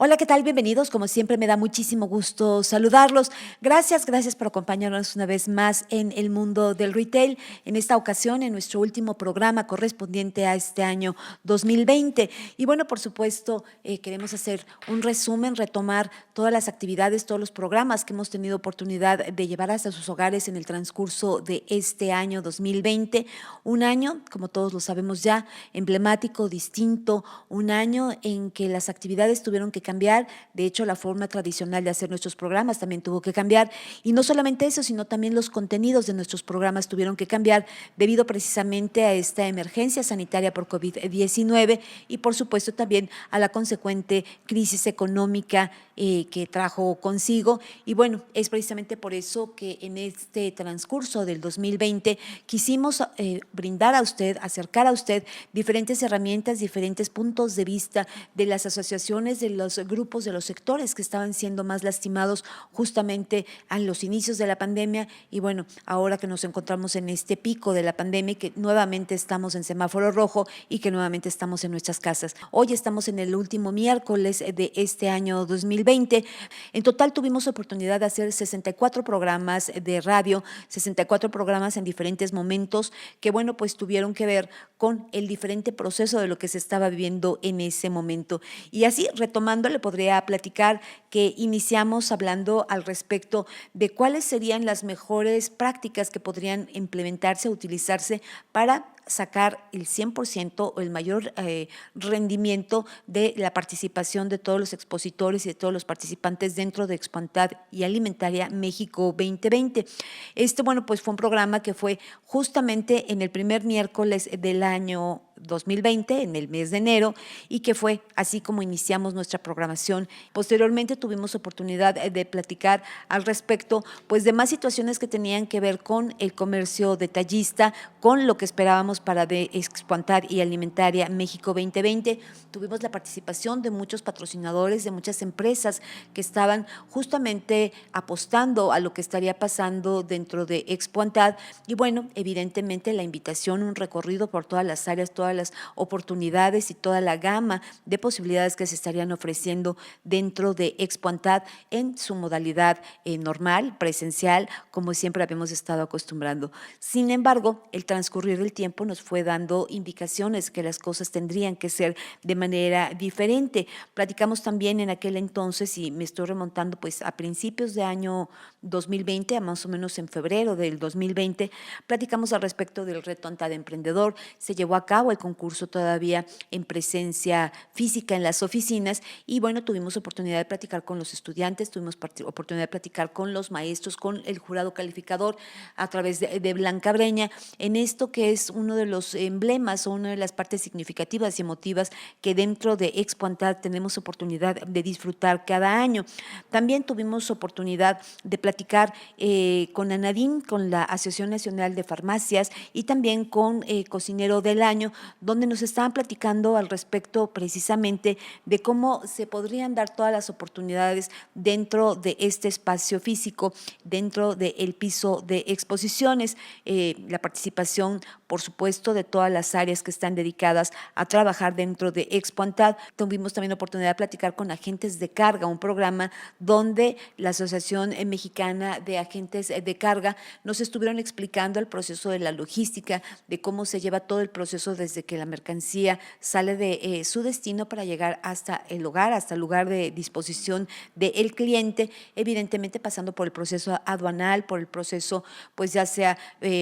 Hola, ¿qué tal? Bienvenidos. Como siempre, me da muchísimo gusto saludarlos. Gracias por acompañarnos una vez más en el mundo del retail. En esta ocasión, en nuestro último programa correspondiente a este año 2020. Y bueno, por supuesto, queremos hacer un resumen, retomar todas las actividades, todos los programas que hemos tenido oportunidad de llevar hasta sus hogares en el transcurso de este año 2020. Un año, como todos lo sabemos ya, emblemático, distinto, un año en que las actividades tuvieron que cambiar. De hecho, la forma tradicional de hacer nuestros programas también tuvo que cambiar. Y no solamente eso, sino también los contenidos de nuestros programas tuvieron que cambiar debido precisamente a esta emergencia sanitaria por COVID-19 y, por supuesto, también a la consecuente crisis económica que trajo consigo. Y bueno, es precisamente por eso que en este transcurso del 2020 quisimos brindar a usted, acercar a usted diferentes herramientas, diferentes puntos de vista de las asociaciones, de los grupos, de los sectores que estaban siendo más lastimados justamente a los inicios de la pandemia. Y bueno, ahora que nos encontramos en este pico de la pandemia y que nuevamente estamos en semáforo rojo y que nuevamente estamos en nuestras casas. Hoy estamos en el último miércoles de este año 2020. En total tuvimos oportunidad de hacer 64 programas de radio, 64 programas en diferentes momentos que, bueno, pues tuvieron que ver con el diferente proceso de lo que se estaba viviendo en ese momento. Y así, retomando, le podría platicar que iniciamos hablando al respecto de cuáles serían las mejores prácticas que podrían implementarse, utilizarse para sacar el 100% o el mayor rendimiento de la participación de todos los expositores y de todos los participantes dentro de Expantad y Alimentaria México 2020. Bueno, pues fue un programa que fue justamente en el primer miércoles del año 2020, en el mes de enero, y que fue así como iniciamos nuestra programación. Posteriormente tuvimos oportunidad de platicar al respecto, pues, de más situaciones que tenían que ver con el comercio detallista, con lo que esperábamos para de Expantad y Alimentaria México 2020. Tuvimos la participación de muchos patrocinadores, de muchas empresas que estaban justamente apostando a lo que estaría pasando dentro de Expantad. Y bueno, evidentemente la invitación, un recorrido por todas las áreas, todas las oportunidades y toda la gama de posibilidades que se estarían ofreciendo dentro de Expantad en su modalidad normal, presencial, como siempre habíamos estado acostumbrando. Sin embargo, el transcurrir del tiempo nos fue dando indicaciones que las cosas tendrían que ser de manera diferente. Platicamos también en aquel entonces, y me estoy remontando pues a principios de año 2020, a más o menos en febrero del 2020, platicamos al respecto del reto ANTAD Emprendedor. Se llevó a cabo el concurso todavía en presencia física en las oficinas y bueno, tuvimos oportunidad de platicar con los estudiantes, tuvimos oportunidad de platicar con los maestros, con el jurado calificador a través de Blanca Breña, en esto que es uno de los emblemas o una de las partes significativas y emotivas que dentro de Expantad tenemos oportunidad de disfrutar cada año. También tuvimos oportunidad de platicar con ANADIM, con la Asociación Nacional de Farmacias, y también con Cocinero del Año, donde nos estaban platicando al respecto precisamente de cómo se podrían dar todas las oportunidades dentro de este espacio físico, dentro del piso de exposiciones, la participación, por supuesto, de todas las áreas que están dedicadas a trabajar dentro de Expantad. Tuvimos también la oportunidad de platicar con agentes de carga, un programa donde la Asociación Mexicana de Agentes de Carga nos estuvieron explicando el proceso de la logística, de cómo se lleva todo el proceso desde que la mercancía sale de su destino para llegar hasta el hogar, hasta el lugar de disposición del cliente, evidentemente pasando por el proceso aduanal, por el proceso, pues ya sea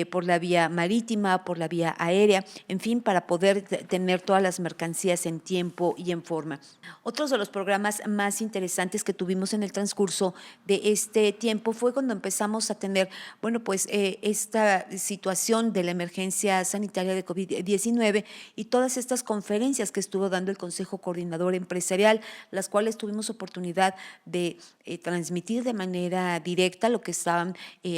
por la vía marítima, por la vía aérea, en fin, para poder tener todas las mercancías en tiempo y en forma. Otros de los programas más interesantes que tuvimos en el transcurso de este tiempo fue cuando empezamos a tener, bueno, pues esta situación de la emergencia sanitaria de COVID-19 y todas estas conferencias que estuvo dando el Consejo Coordinador Empresarial, las cuales tuvimos oportunidad de transmitir de manera directa lo que estaban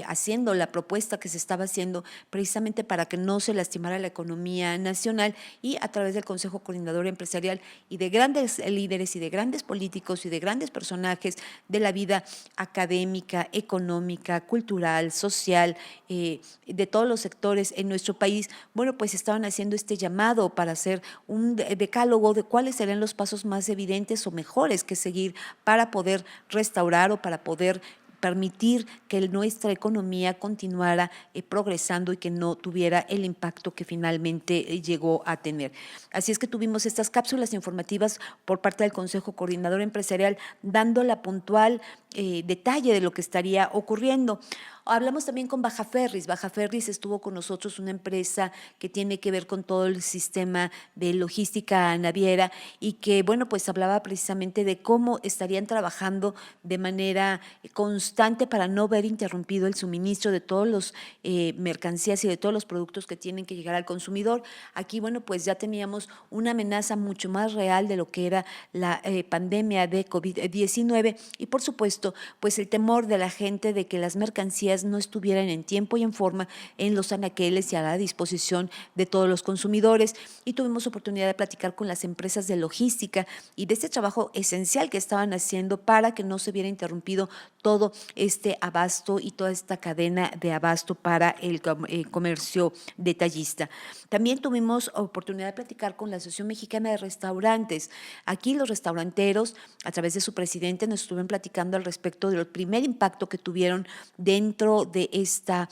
haciendo, la propuesta que se estaba haciendo precisamente para que no se lastimara la economía nacional, y a través del Consejo Coordinador Empresarial y de grandes líderes y de grandes políticos y de grandes personajes de la vida académica, económica, cultural, social, de todos los sectores en nuestro país, bueno, pues estaban haciendo este llamado llamado para hacer un decálogo de cuáles serían los pasos más evidentes o mejores que seguir para poder restaurar o para poder permitir que nuestra economía continuara progresando y que no tuviera el impacto que finalmente llegó a tener. Así es que tuvimos estas cápsulas informativas por parte del Consejo Coordinador Empresarial dando la puntual detalle de lo que estaría ocurriendo. Hablamos también con Baja Ferris. Baja Ferris estuvo con nosotros, una empresa que tiene que ver con todo el sistema de logística naviera y que, bueno, pues hablaba precisamente de cómo estarían trabajando de manera constante para no ver interrumpido el suministro de todos los mercancías y de todos los productos que tienen que llegar al consumidor. Aquí, bueno, pues ya teníamos una amenaza mucho más real de lo que era la pandemia de COVID-19 y, por supuesto, pues el temor de la gente de que las mercancías no estuvieran en tiempo y en forma en los anaqueles y a la disposición de todos los consumidores. Y tuvimos oportunidad de platicar con las empresas de logística y de este trabajo esencial que estaban haciendo para que no se viera interrumpido todo este abasto y toda esta cadena de abasto para el comercio detallista. También tuvimos oportunidad de platicar con la Asociación Mexicana de Restaurantes. Aquí los restauranteros, a través de su presidente, nos estuvieron platicando al respecto del primer impacto que tuvieron dentro de esta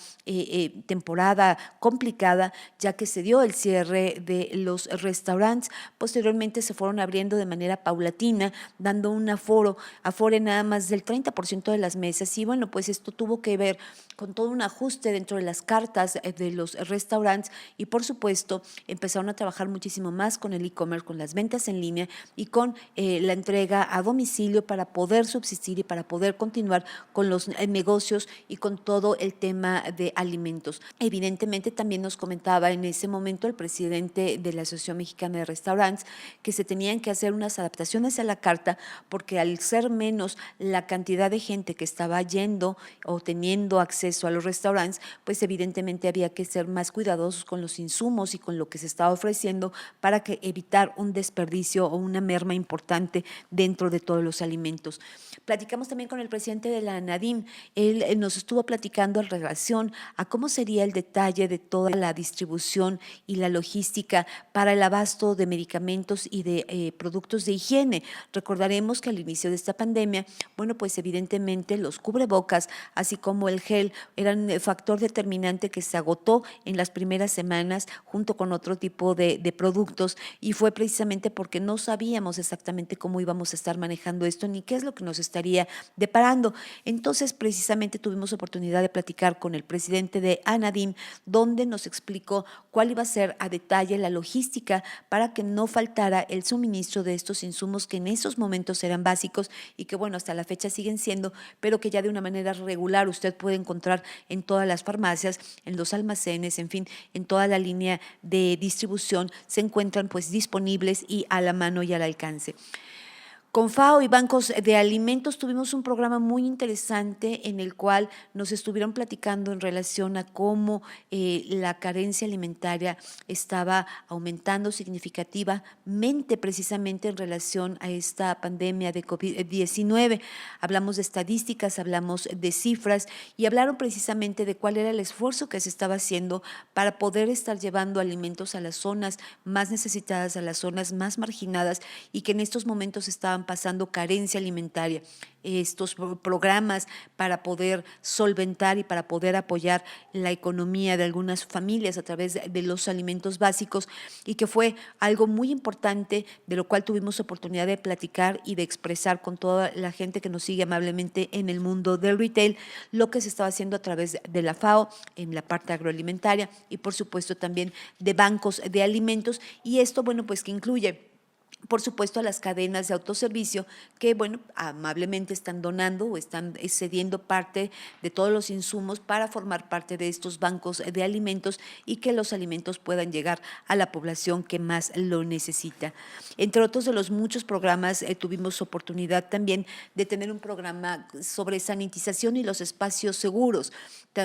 temporada complicada, ya que se dio el cierre de los restaurantes. Posteriormente se fueron abriendo de manera paulatina, dando un afore nada más del 30% de las mesas. Y bueno, pues esto tuvo que ver con todo un ajuste dentro de las cartas de los restaurantes y, por supuesto, empezaron a trabajar muchísimo más con el e-commerce, con las ventas en línea y con la entrega a domicilio para poder subsistir y para poder continuar con los negocios y con todo el tema de alimentos. Evidentemente también nos comentaba en ese momento el presidente de la Asociación Mexicana de Restaurantes que se tenían que hacer unas adaptaciones a la carta porque al ser menos la cantidad de gente que estaba yendo o teniendo acceso a los restaurantes, pues evidentemente había que ser más cuidadosos con los insumos y con lo que se estaba ofreciendo para que evitar un desperdicio o una merma importante dentro de todos los alimentos. Platicamos también con el presidente de la ANADIM. Él nos estuvo platicando en relación a cómo sería el detalle de toda la distribución y la logística para el abasto de medicamentos y de productos de higiene. Recordaremos que al inicio de esta pandemia, bueno, pues evidentemente los cubrebocas, así como el gel, eran el factor determinante que se agotó en las primeras semanas junto con otro tipo de productos y fue precisamente porque no sabíamos exactamente cómo íbamos a estar manejando esto ni qué es lo que nos estaría deparando. Entonces, precisamente tuvimos oportunidad de platicar con el presidente de ANADIM, donde nos explicó cuál iba a ser a detalle la logística para que no faltara el suministro de estos insumos que en esos momentos eran básicos y que, bueno, hasta la fecha siguen siendo, pero que ya de una manera regular usted puede encontrar en todas las farmacias, en los almacenes, en fin, en toda la línea de distribución se encuentran pues disponibles y a la mano y al alcance. Con FAO y bancos de alimentos tuvimos un programa muy interesante en el cual nos estuvieron platicando en relación a cómo la carencia alimentaria estaba aumentando significativamente precisamente en relación a esta pandemia de COVID-19. Hablamos de estadísticas, hablamos de cifras y hablaron precisamente de cuál era el esfuerzo que se estaba haciendo para poder estar llevando alimentos a las zonas más necesitadas, a las zonas más marginadas y que en estos momentos estaban pasando carencia alimentaria. Estos programas para poder solventar y para poder apoyar la economía de algunas familias a través de los alimentos básicos y que fue algo muy importante de lo cual tuvimos oportunidad de platicar y de expresar con toda la gente que nos sigue amablemente en el mundo del retail, lo que se estaba haciendo a través de la FAO en la parte agroalimentaria y por supuesto también de bancos de alimentos y esto, bueno, pues que incluye por supuesto a las cadenas de autoservicio que, bueno, amablemente están donando o están cediendo parte de todos los insumos para formar parte de estos bancos de alimentos y que los alimentos puedan llegar a la población que más lo necesita. Entre otros de los muchos programas, tuvimos oportunidad también de tener un programa sobre sanitización y los espacios seguros.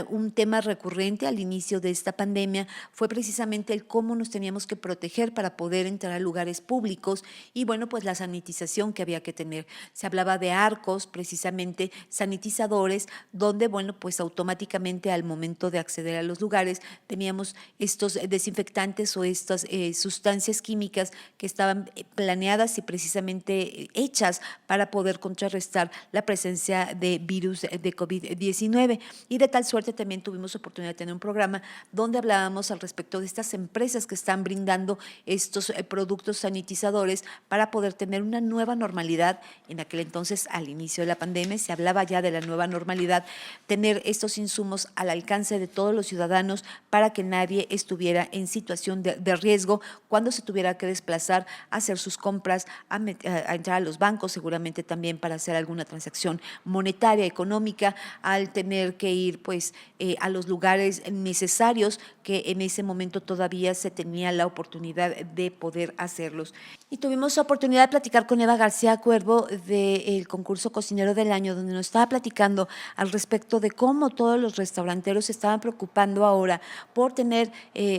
Un tema recurrente al inicio de esta pandemia fue precisamente el cómo nos teníamos que proteger para poder entrar a lugares públicos equipos y bueno, pues la sanitización que había que tener. Se hablaba de arcos, precisamente sanitizadores, donde bueno, pues automáticamente al momento de acceder a los lugares teníamos estos desinfectantes o estas sustancias químicas que estaban planeadas y precisamente hechas para poder contrarrestar la presencia de virus de COVID-19. Y de tal suerte también tuvimos oportunidad de tener un programa donde hablábamos al respecto de estas empresas que están brindando estos productos sanitizadores para poder tener una nueva normalidad. En aquel entonces, al inicio de la pandemia, se hablaba ya de la nueva normalidad, tener estos insumos al alcance de todos los ciudadanos para que nadie estuviera en situación de riesgo cuando se tuviera que desplazar a hacer sus compras, a entrar a los bancos, seguramente también para hacer alguna transacción monetaria, económica, al tener que ir pues a los lugares necesarios que en ese momento todavía se tenía la oportunidad de poder hacerlos. Y tuvimos la oportunidad de platicar con Eva García Cuervo del concurso Cocinero del Año, donde nos estaba platicando al respecto de cómo todos los restauranteros se estaban preocupando ahora por tener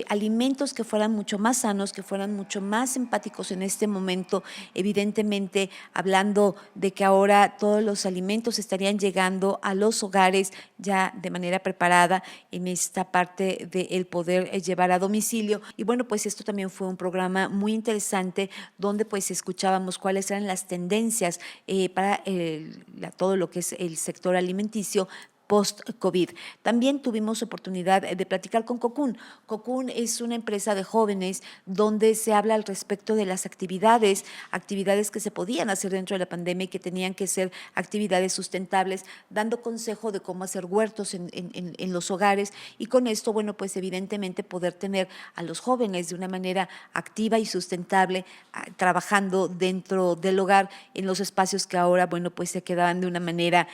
alimentos que fueran mucho más sanos, que fueran mucho más empáticos en este momento, evidentemente hablando de que ahora todos los alimentos estarían llegando a los hogares ya de manera preparada en esta parte del poder llevar a domicilio. Y bueno, pues esto también fue un programa muy interesante donde pues escuchábamos cuáles eran las tendencias para todo lo que es el sector alimenticio post-COVID. También tuvimos oportunidad de platicar con Cocoon. Cocoon es una empresa de jóvenes donde se habla al respecto de las actividades que se podían hacer dentro de la pandemia y que tenían que ser actividades sustentables, dando consejo de cómo hacer huertos en los hogares y con esto, bueno, pues evidentemente poder tener a los jóvenes de una manera activa y sustentable trabajando dentro del hogar en los espacios que ahora, bueno, pues se quedaban de una manera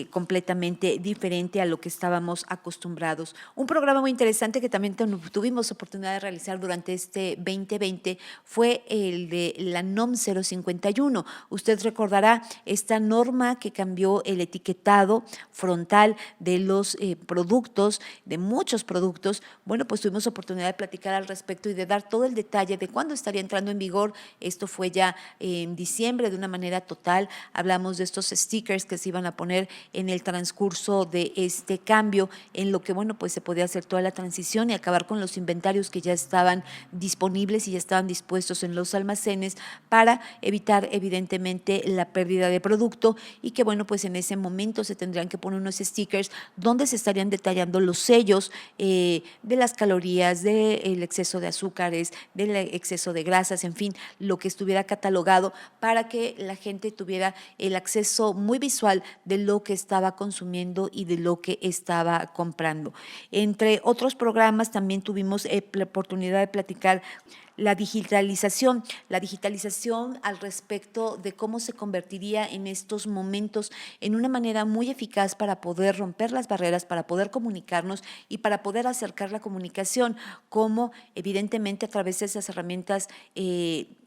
completamente diferente a lo que estábamos acostumbrados. Un programa muy interesante que también tuvimos oportunidad de realizar durante este 2020 fue el de la NOM 051. Usted recordará esta norma que cambió el etiquetado frontal de los productos, de muchos productos. Bueno, pues tuvimos oportunidad de platicar al respecto y de dar todo el detalle de cuándo estaría entrando en vigor. Esto fue ya en diciembre de una manera total. Hablamos de estos stickers que se iban a poner en el transcurso de este cambio, en lo que, bueno, pues se podía hacer toda la transición y acabar con los inventarios que ya estaban disponibles y ya estaban dispuestos en los almacenes para evitar, evidentemente, la pérdida de producto y que, bueno, pues en ese momento se tendrían que poner unos stickers donde se estarían detallando los sellos de las calorías, del exceso de azúcares, del exceso de grasas, en fin, lo que estuviera catalogado para que la gente tuviera el acceso muy visual de lo que estaba consumiendo y de lo que estaba comprando. Entre otros programas también tuvimos la oportunidad de platicar la digitalización al respecto de cómo se convertiría en estos momentos en una manera muy eficaz para poder romper las barreras, para poder comunicarnos y para poder acercar la comunicación, como evidentemente a través de esas herramientas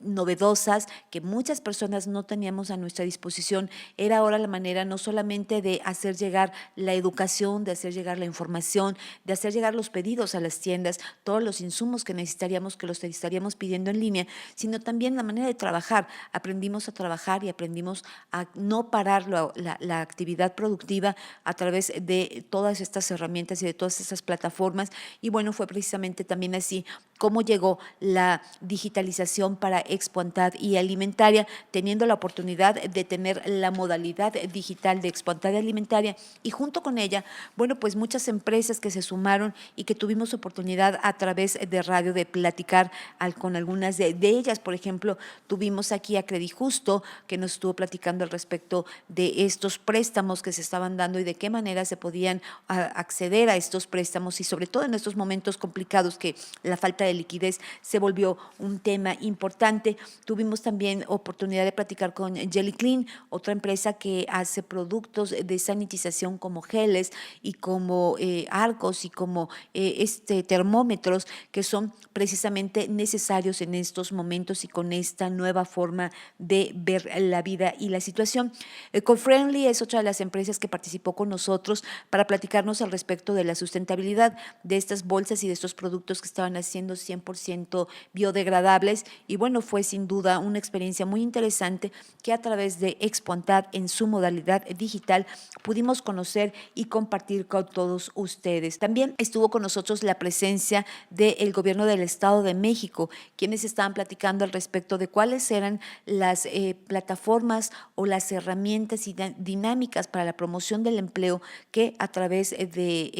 novedosas que muchas personas no teníamos a nuestra disposición, era ahora la manera no solamente de hacer llegar la educación, de hacer llegar la información, de hacer llegar los pedidos a las tiendas, todos los insumos que necesitaríamos, que los estaríamos pidiendo en línea, sino también la manera de trabajar. Aprendimos a trabajar y aprendimos a no parar la actividad productiva a través de todas estas herramientas y de todas estas plataformas. Y bueno, fue precisamente también así cómo llegó la digitalización para Expo Antad y Alimentaria, teniendo la oportunidad de tener la modalidad digital de Expo Antad y Alimentaria y junto con ella, bueno, pues muchas empresas que se sumaron y que tuvimos oportunidad a través de radio de platicar con algunas de ellas. Por ejemplo, tuvimos aquí a Credijusto que nos estuvo platicando al respecto de estos préstamos que se estaban dando y de qué manera se podían acceder a estos préstamos y sobre todo en estos momentos complicados que la falta de liquidez se volvió un tema importante. Tuvimos también oportunidad de platicar con Jelly Clean, otra empresa que hace productos de sanitización como geles y como arcos y como termómetros que son precisamente necesarios necesarios en estos momentos y con esta nueva forma de ver la vida y la situación. Ecofriendly es otra de las empresas que participó con nosotros para platicarnos al respecto de la sustentabilidad de estas bolsas y de estos productos que estaban haciendo 100% biodegradables. Y bueno, fue sin duda una experiencia muy interesante que a través de Expontad en su modalidad digital pudimos conocer y compartir con todos ustedes. También estuvo con nosotros la presencia del gobierno del Estado de México, quienes estaban platicando al respecto de cuáles eran las plataformas o las herramientas y dinámicas para la promoción del empleo que a través de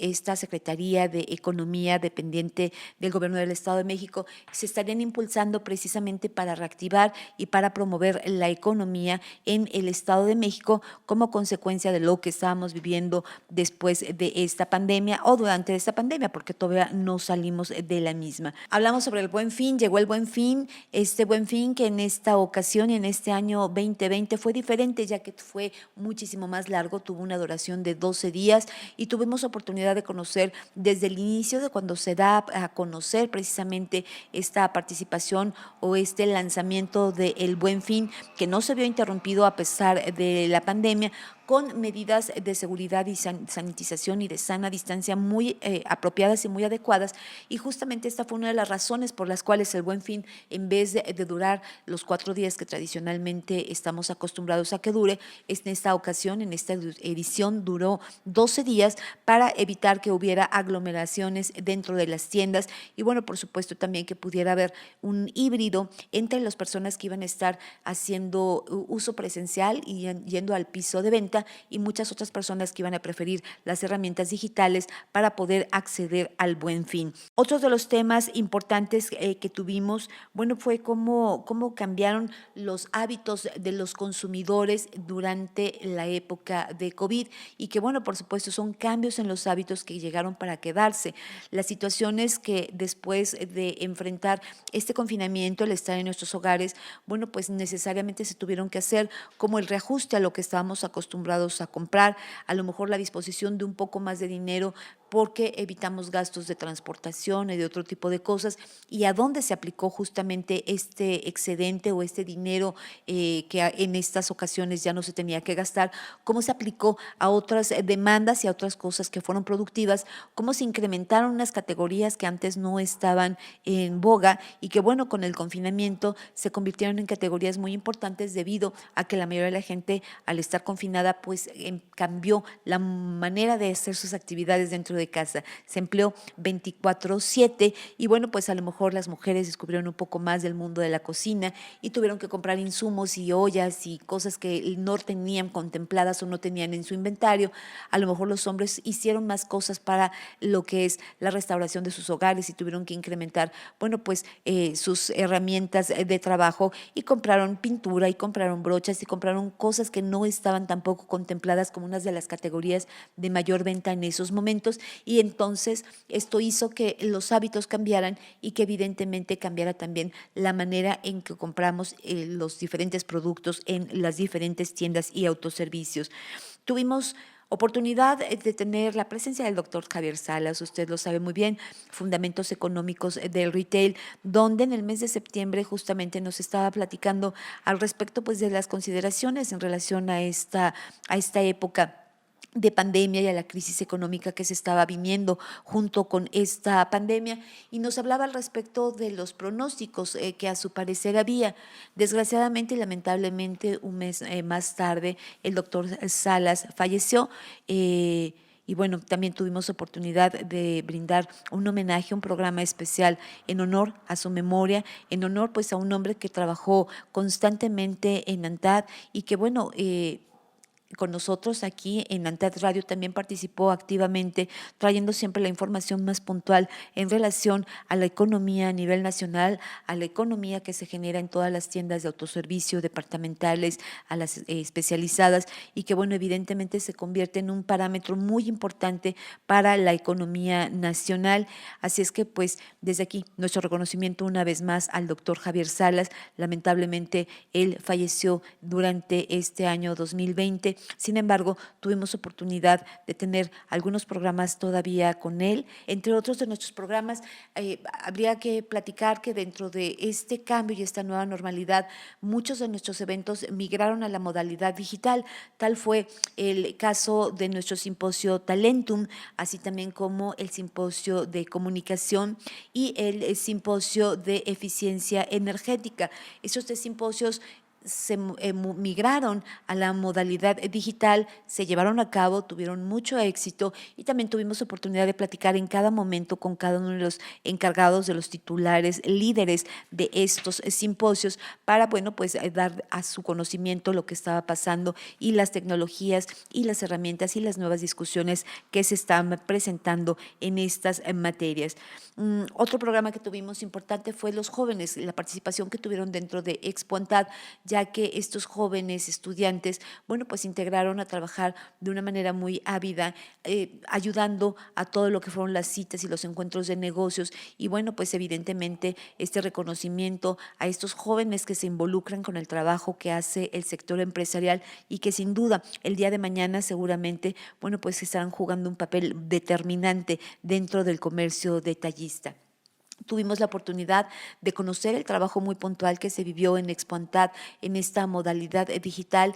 esta Secretaría de Economía dependiente del gobierno del Estado de México se estarían impulsando precisamente para reactivar y para promover la economía en el Estado de México como consecuencia de lo que estábamos viviendo después de esta pandemia o durante esta pandemia, porque todavía no salimos de la misma. Hablamos sobre el Buen Fin, llegó el Buen Fin, este Buen Fin que en esta ocasión y en este año 2020 fue diferente, ya que fue muchísimo más largo, tuvo una duración de 12 días y tuvimos oportunidad de conocer desde el inicio de cuando se da a conocer precisamente esta participación o este lanzamiento del Buen Fin, que no se vio interrumpido a pesar de la pandemia, con medidas de seguridad y sanitización y de sana distancia muy apropiadas y muy adecuadas. Y justamente esta fue una de las razones por las cuales el Buen Fin, en vez de durar los 4 días que tradicionalmente estamos acostumbrados a que dure, en esta ocasión, en esta edición, duró 12 días para evitar que hubiera aglomeraciones dentro de las tiendas y bueno, por supuesto también que pudiera haber un híbrido entre las personas que iban a estar haciendo uso presencial y yendo al piso de venta y muchas otras personas que iban a preferir las herramientas digitales para poder acceder al Buen Fin. Otros de los temas importantes que tuvimos, bueno, fue cómo cambiaron los hábitos de los consumidores durante la época de COVID y que, bueno, por supuesto, son cambios en los hábitos que llegaron para quedarse. Las situaciones que después de enfrentar este confinamiento, el estar en nuestros hogares, bueno, pues necesariamente se tuvieron que hacer como el reajuste a lo que estábamos acostumbrados a comprar, a lo mejor la disposición de un poco más de dinero porque evitamos gastos de transportación y de otro tipo de cosas, y a dónde se aplicó justamente este excedente o este dinero que en estas ocasiones ya no se tenía que gastar, cómo se aplicó a otras demandas y a otras cosas que fueron productivas, cómo se incrementaron unas categorías que antes no estaban en boga y que bueno, con el confinamiento se convirtieron en categorías muy importantes debido a que la mayoría de la gente al estar confinada pues cambió la manera de hacer sus actividades dentro de casa, se empleó 24/7 y bueno, pues a lo mejor las mujeres descubrieron un poco más del mundo de la cocina y tuvieron que comprar insumos y ollas y cosas que no tenían contempladas o no tenían en su inventario. A lo mejor los hombres hicieron más cosas para lo que es la restauración de sus hogares y tuvieron que incrementar, bueno, pues sus herramientas de trabajo y compraron pintura y compraron brochas y compraron cosas que no estaban tampoco contempladas como unas de las categorías de mayor venta en esos momentos. Y entonces esto hizo que los hábitos cambiaran y que evidentemente cambiara también la manera en que compramos los diferentes productos en las diferentes tiendas y autoservicios. Tuvimos oportunidad de tener la presencia del doctor Javier Salas, usted lo sabe muy bien, Fundamentos Económicos del Retail, donde en el mes de septiembre justamente nos estaba platicando al respecto pues, de las consideraciones en relación a esta época de pandemia y a la crisis económica que se estaba viviendo junto con esta pandemia y nos hablaba al respecto de los pronósticos que a su parecer había. Desgraciadamente y lamentablemente un mes más tarde el doctor Salas falleció. Y bueno, también tuvimos oportunidad de brindar un homenaje, un programa especial en honor a su memoria, en honor pues a un hombre que trabajó constantemente en ANTAD y que bueno, con nosotros aquí en ANTAD Radio también participó activamente, trayendo siempre la información más puntual en relación a la economía a nivel nacional, a la economía que se genera en todas las tiendas de autoservicio departamentales, a las especializadas y que, bueno, evidentemente se convierte en un parámetro muy importante para la economía nacional. Así es que, pues, desde aquí, nuestro reconocimiento una vez más al doctor Javier Salas. Lamentablemente, él falleció durante este año 2020 Sin embargo, tuvimos oportunidad de tener algunos programas todavía con él. Entre otros de nuestros programas, habría que platicar que dentro de este cambio y esta nueva normalidad, muchos de nuestros eventos migraron a la modalidad digital. Tal fue el caso de nuestro simposio Talentum, así también como el simposio de comunicación y el simposio de eficiencia energética. Esos tres simposios se migraron a la modalidad digital, se llevaron a cabo, tuvieron mucho éxito y también tuvimos oportunidad de platicar en cada momento con cada uno de los encargados, de los titulares, líderes de estos simposios para, bueno, pues dar a su conocimiento lo que estaba pasando y las tecnologías y las herramientas y las nuevas discusiones que se están presentando en estas materias. Otro programa que tuvimos importante fue los jóvenes, la participación que tuvieron dentro de Expontad, ya que estos jóvenes estudiantes, bueno, pues integraron a trabajar de una manera muy ávida, ayudando a todo lo que fueron las citas y los encuentros de negocios y bueno, pues evidentemente este reconocimiento a estos jóvenes que se involucran con el trabajo que hace el sector empresarial y que sin duda el día de mañana seguramente, bueno, pues estarán jugando un papel determinante dentro del comercio detallista. Tuvimos la oportunidad de conocer el trabajo muy puntual que se vivió en Expontad en esta modalidad digital.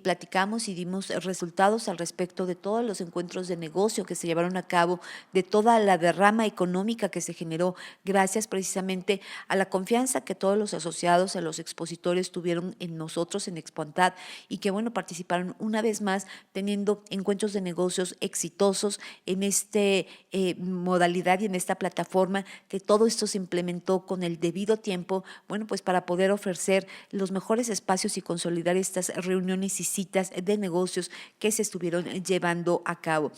Platicamos y dimos resultados al respecto de todos los encuentros de negocio que se llevaron a cabo, de toda la derrama económica que se generó gracias precisamente a la confianza que todos los asociados, a los expositores tuvieron en nosotros en Expontad y que bueno, participaron una vez más teniendo encuentros de negocios exitosos en esta modalidad y en esta plataforma que todo esto se implementó con el debido tiempo, bueno, pues para poder ofrecer los mejores espacios y consolidar estas reuniones y citas de negocios que se estuvieron llevando a cabo.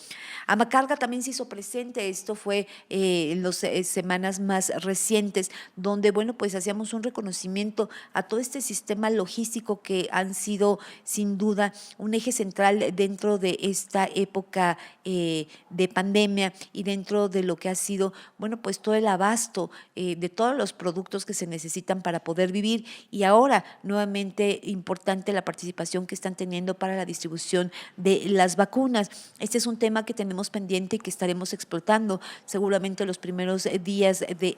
Amacarga también se hizo presente, esto fue en las semanas más recientes, donde, bueno, pues hacíamos un reconocimiento a todo este sistema logístico que han sido sin duda un eje central dentro de esta época de pandemia y dentro de lo que ha sido, bueno, pues todo el abasto de todos los productos que se necesitan para poder vivir y ahora nuevamente importante la participación que están teniendo para la distribución de las vacunas. Este es un tema que tenemos pendiente y que estaremos explotando seguramente los primeros días de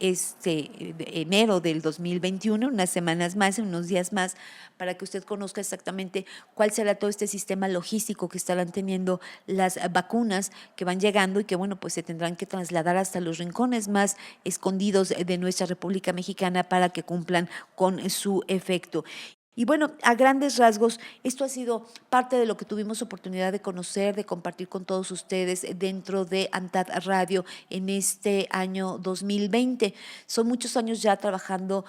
enero del 2021, unas semanas más, en unos días más, para que usted conozca exactamente cuál será todo este sistema logístico que estarán teniendo las vacunas que van llegando y que, bueno, pues se tendrán que trasladar hasta los rincones más escondidos de nuestra República Mexicana para que cumplan con su efecto. Y bueno, a grandes rasgos, esto ha sido parte de lo que tuvimos oportunidad de conocer, de compartir con todos ustedes dentro de ANTAD Radio en este año 2020. Son muchos años ya trabajando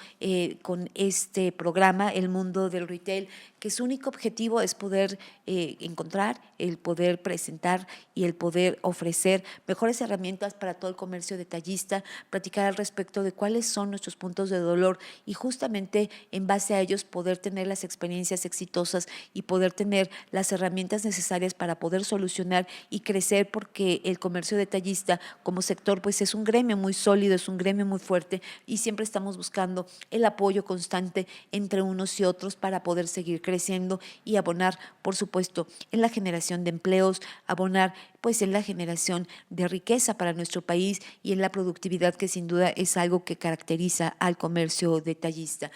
con este programa, El Mundo del Retail, que su único objetivo es poder encontrar, el poder presentar y el poder ofrecer mejores herramientas para todo el comercio detallista, platicar al respecto de cuáles son nuestros puntos de dolor y justamente en base a ellos poder tener las experiencias exitosas y poder tener las herramientas necesarias para poder solucionar y crecer, porque el comercio detallista como sector pues es un gremio muy sólido, es un gremio muy fuerte y siempre estamos buscando el apoyo constante entre unos y otros para poder seguir creciendo y abonar, por supuesto, en la generación de empleos, abonar pues en la generación de riqueza para nuestro país y en la productividad, que sin duda es algo que caracteriza al comercio detallista.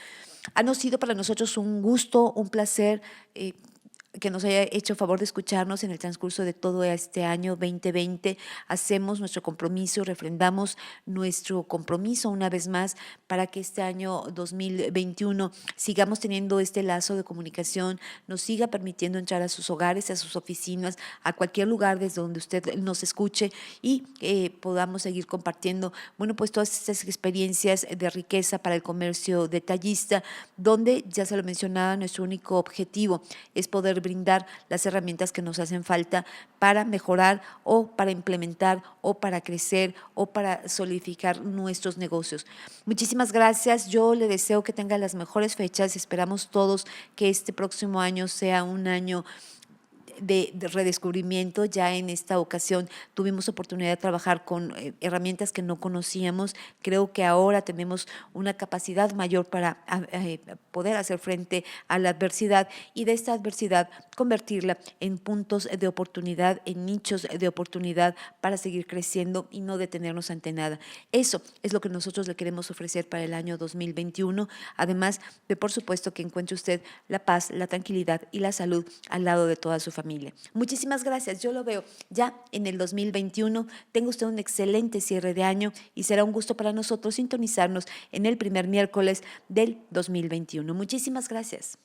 Ha sido para nosotros un gusto, un placer que nos haya hecho favor de escucharnos en el transcurso de todo este año 2020. Hacemos nuestro compromiso, refrendamos nuestro compromiso una vez más para que este año 2021 sigamos teniendo este lazo de comunicación, nos siga permitiendo entrar a sus hogares, a sus oficinas, a cualquier lugar desde donde usted nos escuche y podamos seguir compartiendo, bueno, pues todas estas experiencias de riqueza para el comercio detallista, donde ya se lo mencionaba, nuestro único objetivo es poder brindar las herramientas que nos hacen falta para mejorar o para implementar o para crecer o para solidificar nuestros negocios. Muchísimas gracias. Yo le deseo que tenga las mejores fechas. Esperamos todos que este próximo año sea un año de redescubrimiento. Ya en esta ocasión tuvimos oportunidad de trabajar con herramientas que no conocíamos. Creo que ahora tenemos una capacidad mayor para poder hacer frente a la adversidad y de esta adversidad convertirla en puntos de oportunidad, en nichos de oportunidad para seguir creciendo y no detenernos ante nada. Eso es lo que nosotros le queremos ofrecer para el año 2021, además de, por supuesto, que encuentre usted la paz, la tranquilidad y la salud al lado de toda su familia. Muchísimas gracias. Yo lo veo ya en el 2021. Tenga usted un excelente cierre de año y será un gusto para nosotros sintonizarnos en el primer miércoles del 2021. Muchísimas gracias.